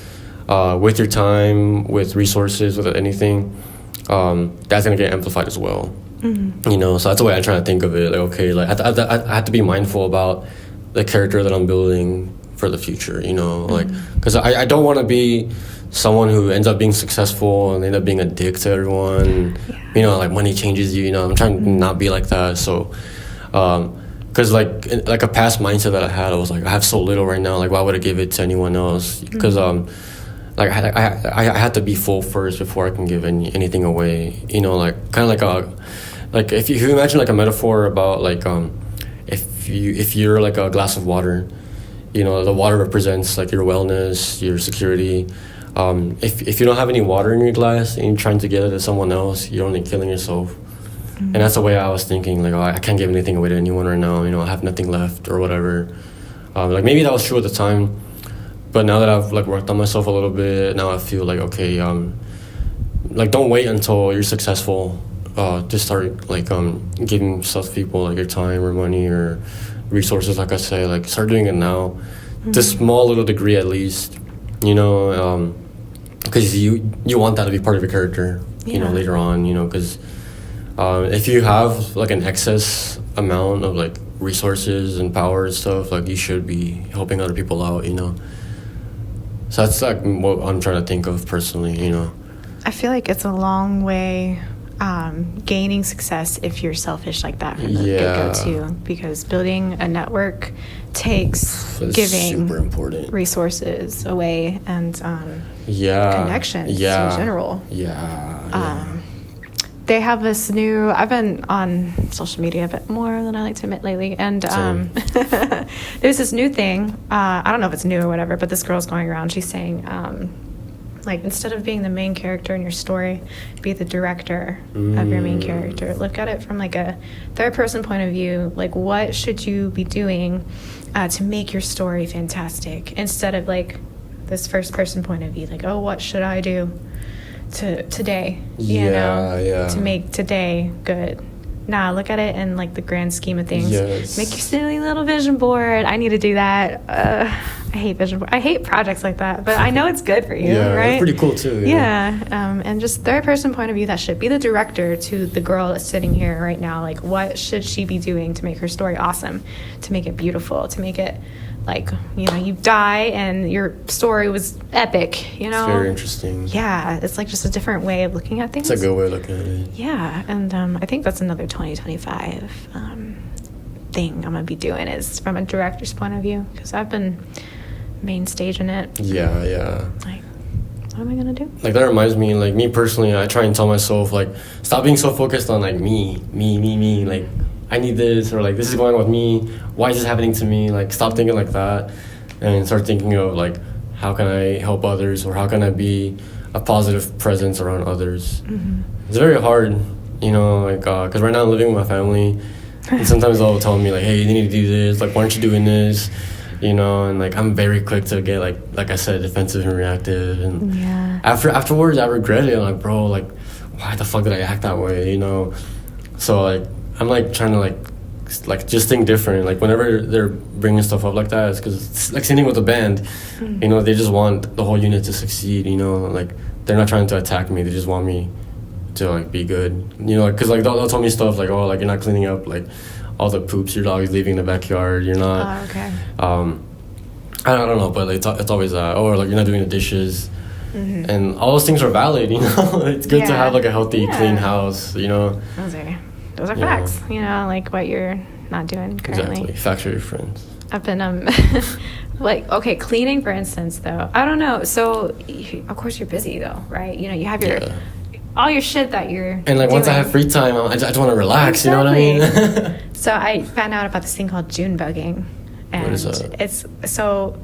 with your time, with resources, with anything, that's gonna get amplified as well. You know, so that's the way I'm trying to think of it. Like, okay, like I have to be mindful about the character that I'm building for the future. You know, like, because I don't want to be someone who ends up being successful and end up being a dick to everyone. You know, like money changes you. You know, I'm trying to not be like that. So, because like a past mindset that I had, I was like, I have so little right now. Like, why would I give it to anyone else? Because like I had to be full first before I can give anything away. You know, like kind of like if you imagine like a metaphor about like if you're like a glass of water, you know, the water represents like your wellness, your security. If you don't have any water in your glass and you're trying to get it to someone else, you're only killing yourself. And that's the way I was thinking, like, oh, I can't give anything away to anyone right now, you know, I have nothing left or whatever. Like maybe that was true at the time, but now that I've like worked on myself a little bit, now I feel like, okay, like don't wait until you're successful to start like giving stuff to people, like your time or money or resources. Like I say, like start doing it now, to small little degree at least, you know, because you want that to be part of your character, you know, later on, you know, because if you have like an excess amount of like resources and power and stuff, like you should be helping other people out, you know. So that's like what I'm trying to think of personally, you know. I feel like it's a long way gaining success if you're selfish like that from the get-go too, because building a network takes giving super important resources away and connections in general. They have this new, I've been on social media a bit more than I like to admit lately, and there's this new thing, I don't know if it's new or whatever, but this girl's going around, she's saying like instead of being the main character in your story, be the director of your main character. Look at it from like a third person point of view. Like, what should you be doing to make your story fantastic, instead of like this first person point of view, like, oh, what should I do to today, you know, to make today good. Nah, look at it in like the grand scheme of things. Make your silly little vision board. I need to do that. I hate vision board. I hate projects like that, but I know it's good for you, right? It's pretty cool too. And just third person point of view, that should be the director to the girl that's sitting here right now. Like, what should she be doing to make her story awesome, to make it beautiful, to make it like, you know, you die and your story was epic, you know? It's very interesting. Yeah, it's like just a different way of looking at things. It's a good way of looking at it. Yeah, and I think that's another 2025 thing I'm going to be doing, is from a director's point of view, because I've been main staging it. Like, what am I going to do? Like, that reminds me, like, me personally, I try and tell myself, like, stop being so focused on, like, me, like, I need this, or like this is going on with me, why is this happening to me? Like, stop thinking like that and start thinking of like, how can I help others, or how can I be a positive presence around others? It's very hard, you know, like because right now I'm living with my family, and sometimes they'll tell me like, hey, you need to do this, like, why aren't you doing this, you know? And like, I'm very quick to get like I said, defensive and reactive, and afterwards I regret it. I'm like, bro, like, why the fuck did I act that way, you know? So like, I'm like trying to like just think different. Like, whenever they're bringing stuff up like that, it's because it's like same thing with the band. You know, they just want the whole unit to succeed. You know, like they're not trying to attack me. They just want me to like be good. You know, because like they'll tell me stuff like, oh, like you're not cleaning up like all the poops your dog is leaving in the backyard. You're not. Okay. I don't know, but like, it's always that. Or like, you're not doing the dishes. And all those things are valid, you know. It's good to have like a healthy, clean house, you know. Those are facts, you know, like what you're not doing currently. Exactly. Facts are your friends. I've been like, okay, cleaning for instance though, I don't know, so of course you're busy though, right? You know, you have your all your shit that you're and like doing. Once I have free time, I just want to relax. Exactly. You know what I mean? So I found out about this thing called June bugging, and what is that? It's so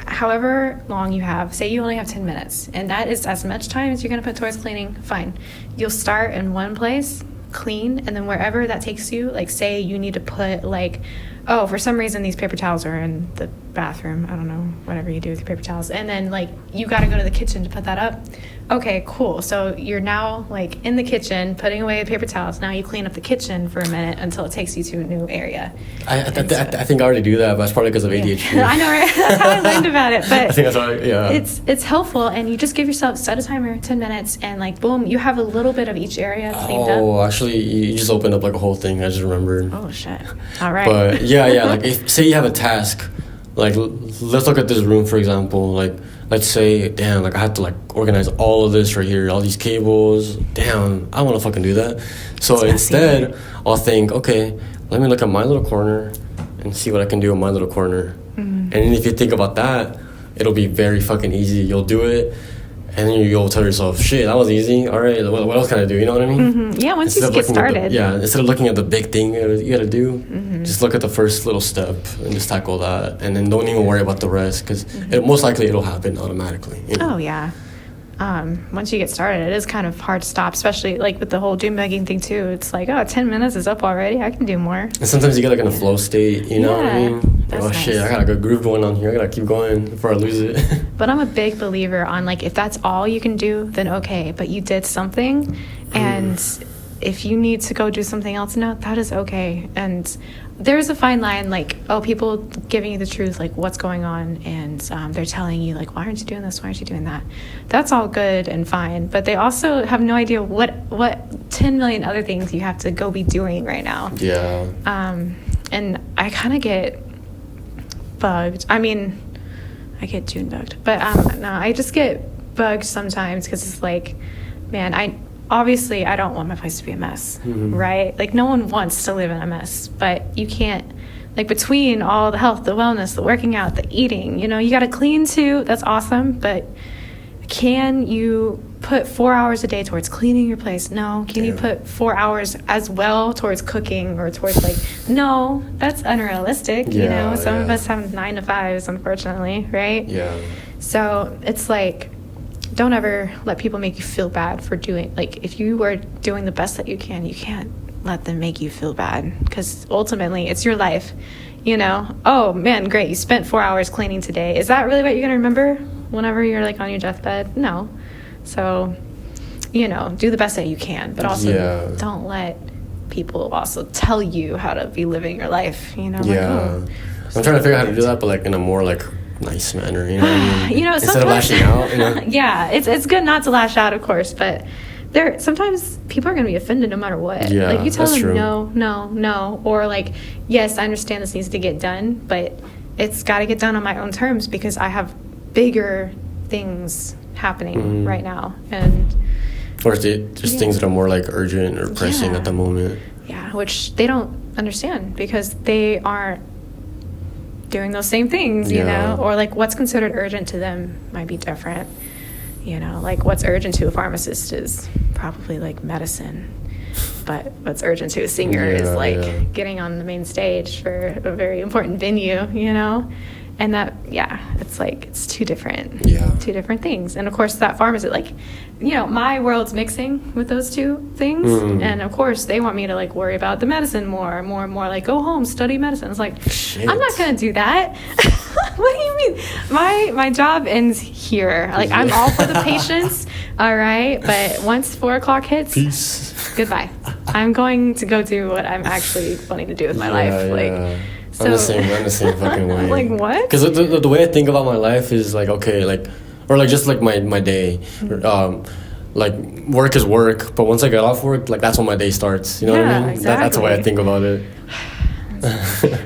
however long you have, say you only have 10 minutes, and that is as much time as you're going to put towards cleaning, fine. You'll start in one place, clean, and then wherever that takes you, like say you need to put like, oh, for some reason these paper towels are in the bathroom, I don't know, whatever you do with your paper towels, and then like you got to go to the kitchen to put that up. Okay, cool. So you're now like in the kitchen putting away the paper towels. Now you clean up the kitchen for a minute until it takes you to a new area. I think I already do that, but it's probably because of ADHD. I know, right? That's how I learned about it. But I think that's why, it's helpful, and you just give yourself, set a timer, 10 minutes, and like boom, you have a little bit of each area cleaned up. Oh, actually, you just opened up like a whole thing. I just remembered. Oh shit! All right. But yeah, like if say you have a task, like let's look at this room for example. Like let's say, damn, like I have to like organize all of this right here, all these cables. Damn, I want to fucking do that. So instead, I'll think, okay, let me look at my little corner and see what I can do in my little corner. And then if you think about that, it'll be very fucking easy. You'll do it, and then you'll tell yourself, shit, that was easy. All right, what else can I do? You know what I mean? Yeah, once you get started. Instead of looking at the big thing you gotta do, just look at the first little step and just tackle that, and then don't even worry about the rest, because most likely it'll happen automatically. You know? Oh yeah. Once you get started, it is kind of hard to stop, especially like with the whole doom begging thing too. It's like, oh, 10 minutes is up already. I can do more. And sometimes you get like in a flow state, you know what I mean? Like, oh nice. Shit, I got a good groove going on here. I gotta keep going before I lose it. But I'm a big believer on like, if that's all you can do, then okay. But you did something, and if you need to go do something else now, that is okay. And there's a fine line, like, oh, people giving you the truth, like what's going on, and they're telling you like, why aren't you doing this, why aren't you doing that? That's all good and fine, but they also have no idea what 10 million other things you have to go be doing right now. And I kind of get bugged. I mean, I get June bugged, but no, I just get bugged sometimes, because it's like, man, obviously, I don't want my place to be a mess, right? Like, no one wants to live in a mess, but you can't, like, between all the health, the wellness, the working out, the eating, you know, you got to clean too. That's awesome, but can you put 4 hours a day towards cleaning your place? No. Can you put 4 hours as well towards cooking, or towards, like, no, that's unrealistic, you know? Some of us have 9 to 5s, unfortunately, right? So it's like, don't ever let people make you feel bad for doing, like, if you are doing the best that you can't let them make you feel bad, because ultimately it's your life, you know? Oh man, great, you spent 4 hours cleaning today. Is that really what you're gonna remember whenever you're like on your deathbed? No. So, you know, do the best that you can, but also don't let people also tell you how to be living your life, you know? Like, I'm trying to figure out how to do that, but like in a more like nice manner, you know what I mean? You know, instead of lashing out, you know? It's good not to lash out, of course, but sometimes people are going to be offended no matter what. Like, you tell them no, or like, yes, I understand this needs to get done, but it's got to get done on my own terms, because I have bigger things happening right now, and or just things that are more like urgent or pressing at the moment. Which they don't understand, because they aren't doing those same things, you know, or like what's considered urgent to them might be different, you know, like what's urgent to a pharmacist is probably like medicine, but what's urgent to a singer is like getting on the main stage for a very important venue, you know. And that, it's like, it's two different things. And of course that pharmacist, like, you know, my world's mixing with those two things. And of course they want me to like worry about the medicine more, like go home, study medicine. It's like, shit. I'm not going to do that. What do you mean? My job ends here. Like, I'm all for the patients. All right. But once 4 o'clock hits, peace. Goodbye. I'm going to go do what I'm actually wanting to do with my life. Like, so, I'm the same fucking way. Like, what? Because the way I think about my life is like, okay, like, or like just like my day, like work is work, but once I get off work, like that's when my day starts. You know what I mean? Exactly. That's the way I think about it.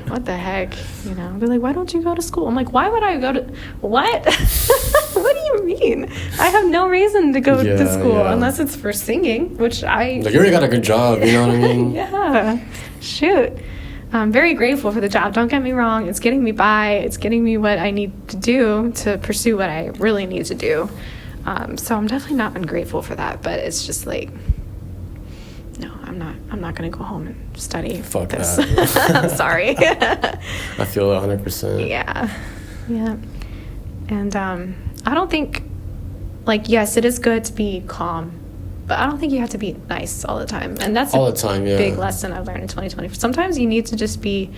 What the heck? You know, they're like, why don't you go to school? I'm like, why would I go to what? What do you mean? I have no reason to go to school unless it's for singing, which I like, you already got a good job, you know what I mean? Yeah, shoot. I'm very grateful for the job. Don't get me wrong. It's getting me by. It's getting me what I need to do to pursue what I really need to do. So I'm definitely not ungrateful for that. But it's just like, no, I'm not going to go home and study. Fuck this. that. I'm sorry. I feel it 100%. Yeah. And I don't think, like, yes, it is good to be calm. But I don't think you have to be nice all the time. And that's all the time, big lesson I've learned in 2020. Sometimes you need to just be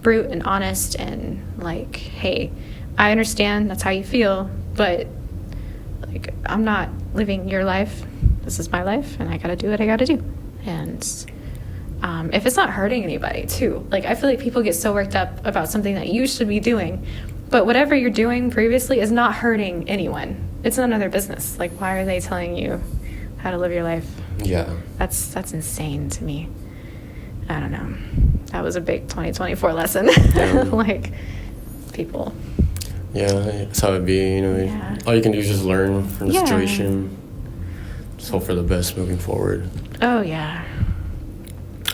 brute and honest and like, hey, I understand that's how you feel, but like, I'm not living your life. This is my life, and I got to do what I got to do. And if it's not hurting anybody, too. Like, I feel like people get so worked up about something that you should be doing, but whatever you're doing previously is not hurting anyone. It's none of their business. Like, why are they telling you how to live your life? Yeah. That's insane to me. I don't know. That was a big 2024 lesson. Like, people. Yeah, that's how it be, you know. Yeah. All you can do is just learn from the situation. Just hope for the best moving forward. Oh, yeah.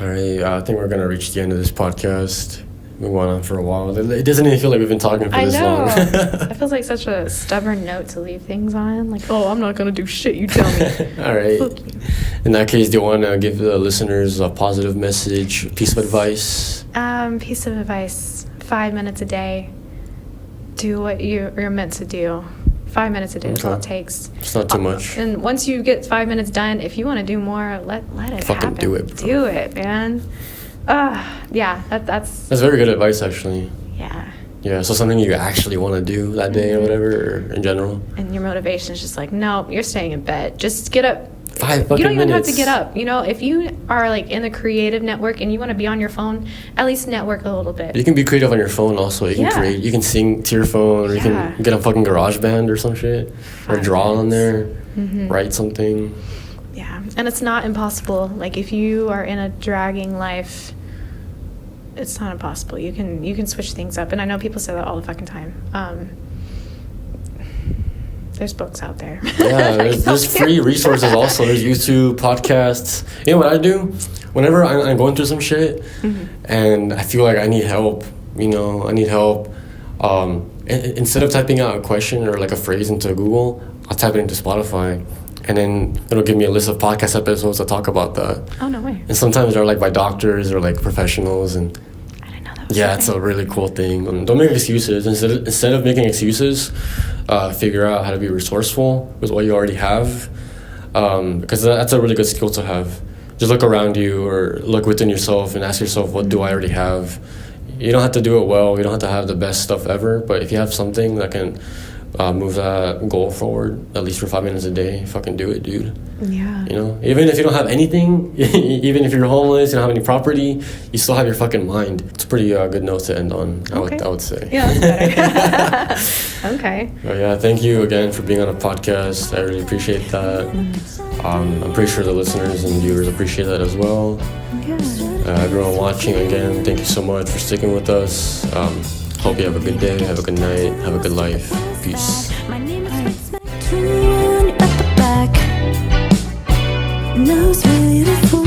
All right, I think we're going to reach the end of this podcast. We went on for a while. It doesn't even feel like we've been talking for this long. It feels like such a stubborn note to leave things on. Like, oh, I'm not going to do shit, you tell me. All right. In that case, do you want to give the listeners a positive message, piece of advice? Piece of advice, 5 minutes a day. Do what you're meant to do. 5 minutes a day is all it takes. It's not too much. And once you get 5 minutes done, if you want to do more, let it happen. Do it, bro. Do it, man. Yeah, that's very good advice, actually. Yeah. Yeah, so something you actually want to do that day or whatever, or in general. And your motivation is just like, no, you're staying in bed. Just get up. 5 fucking minutes. You don't even have to get up. You know, if you are like in the creative network and you want to be on your phone, at least network a little bit. You can be creative on your phone also. You can create. You can sing to your phone, or you can get a fucking GarageBand or some shit, or draw on there, write something. Yeah, and it's not impossible. Like, if you are in a dragging life, it's not impossible. You can switch things up. And I know people say that all the fucking time. There's books out there. Yeah, there's free resources also. There's YouTube, podcasts. You know what I do? Whenever I'm going through some shit and I feel like I need help, instead of typing out a question or like a phrase into Google, I'll type it into Spotify. And then it'll give me a list of podcast episodes that talk about that. Oh, no way. And sometimes they're like by doctors or like professionals. And I didn't know that was it's a really cool thing. And don't make excuses. Instead of making excuses, figure out how to be resourceful with what you already have. Because that's a really good skill to have. Just look around you or look within yourself and ask yourself, what do I already have? You don't have to do it well. You don't have to have the best stuff ever. But if you have something that can move that goal forward, at least for 5 minutes a day, fucking do it, dude. Yeah. You know, even if you don't have anything, even if you're homeless, you don't have any property, you still have your fucking mind. It's a pretty good note to end on, I would say. Yeah, that's better. Okay. But yeah, thank you again for being on a podcast. I really appreciate that. I'm pretty sure the listeners and viewers appreciate that as well. Yeah. Everyone watching, again, thank you so much for sticking with us. Hope you have a good day, have a good night, have a good life. Peace. My name is at the back. Knows really the fool.